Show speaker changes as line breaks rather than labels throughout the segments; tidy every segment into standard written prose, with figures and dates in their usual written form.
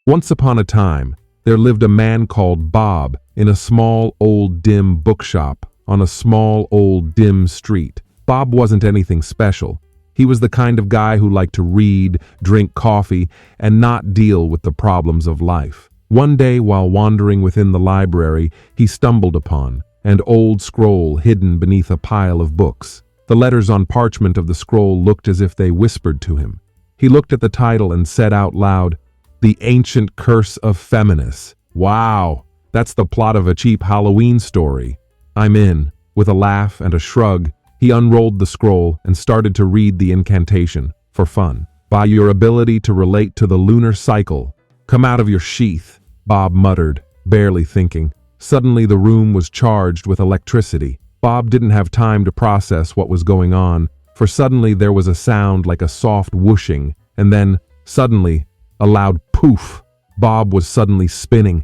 Once upon a time, there lived a man called Bob in a small, old, dim bookshop on a small, old, dim street. Bob wasn't anything special. He was the kind of guy who liked to read, drink coffee, and not deal with the problems of life. One day, while wandering within the library, he stumbled upon an old scroll hidden beneath a pile of books. The letters on parchment of the scroll looked as if they whispered to him. He looked at the title and said out loud, "The Ancient Curse of Feminist." Wow, that's the plot of a cheap Halloween story. I'm in. With a laugh and a shrug, he unrolled the scroll and started to read the incantation, for fun. "By your ability to relate to the lunar cycle, come out of your sheath," Bob muttered, barely thinking. Suddenly the room was charged with electricity. Bob didn't have time to process what was going on, for suddenly there was a sound like a soft whooshing, and then, suddenly, a loud poof. Bob was suddenly spinning.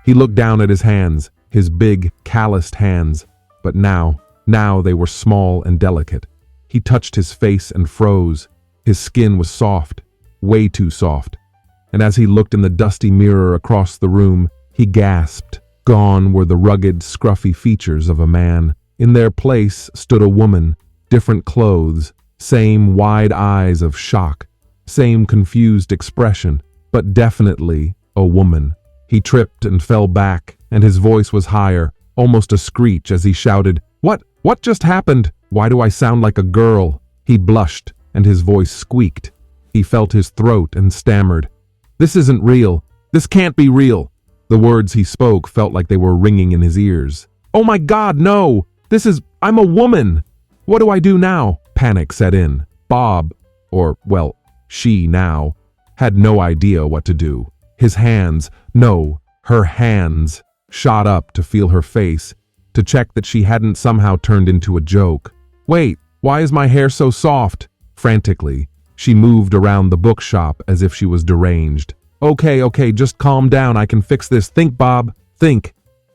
He looked down at his hands, his big, calloused hands, but now they were small and delicate. He touched his face and froze. His skin was soft, way too soft. And as he looked in the dusty mirror across the room, he gasped. Gone were the rugged, scruffy features of a man. In their place stood a woman, different clothes, same wide eyes of shock, same confused expression, but definitely a woman. He tripped and fell back, and his voice was higher, almost a screech as he shouted, What just happened? Why do I sound like a girl?" He blushed, and his voice squeaked. He felt his throat and stammered, "This isn't real. This can't be real." The words he spoke felt like they were ringing in his ears. "Oh my God, no! I'm a woman! What do I do now?" Panic set in. Bob, she now, had no idea what to do. His hands, no, her hands, shot up to feel her face, to check that she hadn't somehow turned into a joke. "Wait, why is my hair so soft?" Frantically, she moved around the bookshop as if she was deranged. Okay, just calm down, I can fix this. Think, Bob, think."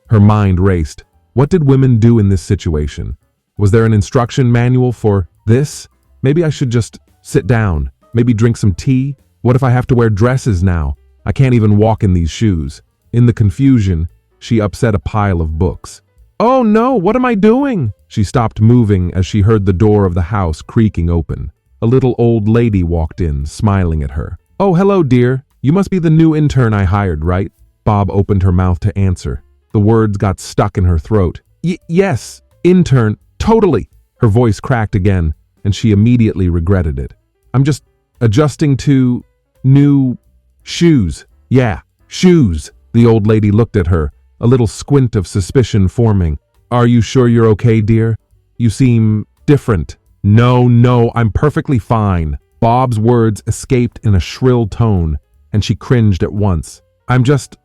Her mind raced. What did women do in this situation? Was there an instruction manual for this? Maybe I should just sit down, maybe drink some tea? What if I have to wear dresses now? I can't even walk in these shoes. In the confusion, she upset a pile of books. "Oh no, what am I doing?" She stopped moving as she heard the door of the house creaking open. A little old lady walked in, smiling at her. "Oh, hello, dear. You must be the new intern I hired, right?" Bob opened her mouth to answer. The words got stuck in her throat. Yes, intern, totally." Her voice cracked again, and she immediately regretted it. "I'm just adjusting to new shoes." "Yeah, shoes." The old lady looked at her, a little squint of suspicion forming. "Are you sure you're okay, dear? You seem different." No, I'm perfectly fine." Bob's words escaped in a shrill tone, and she cringed at once. "I'm just,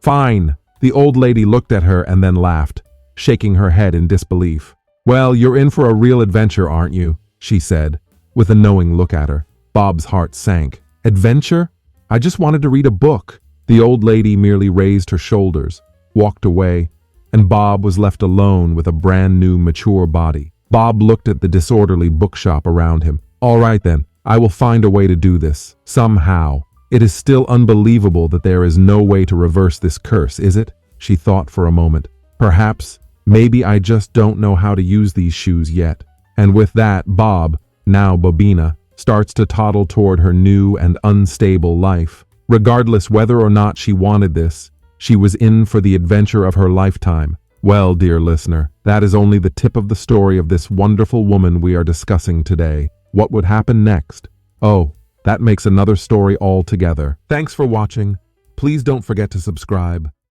fine." The old lady looked at her and then laughed, shaking her head in disbelief. "Well, you're in for a real adventure, aren't you?" she said, with a knowing look at her. Bob's heart sank. "Adventure? I just wanted to read a book." The old lady merely raised her shoulders, walked away, and Bob was left alone with a brand new, mature body. Bob looked at the disorderly bookshop around him. "All right then, I will find a way to do this, somehow. It is still unbelievable that there is no way to reverse this curse, is it?" She thought for a moment. "Perhaps, maybe I just don't know how to use these shoes yet." And with that, Bob, now Bobina, starts to toddle toward her new and unstable life. Regardless whether or not she wanted this, she was in for the adventure of her lifetime. Well, dear listener, that is only the tip of the story of this wonderful woman we are discussing today. What would happen next? Oh, that makes another story altogether. Thanks for watching. Please don't forget to subscribe.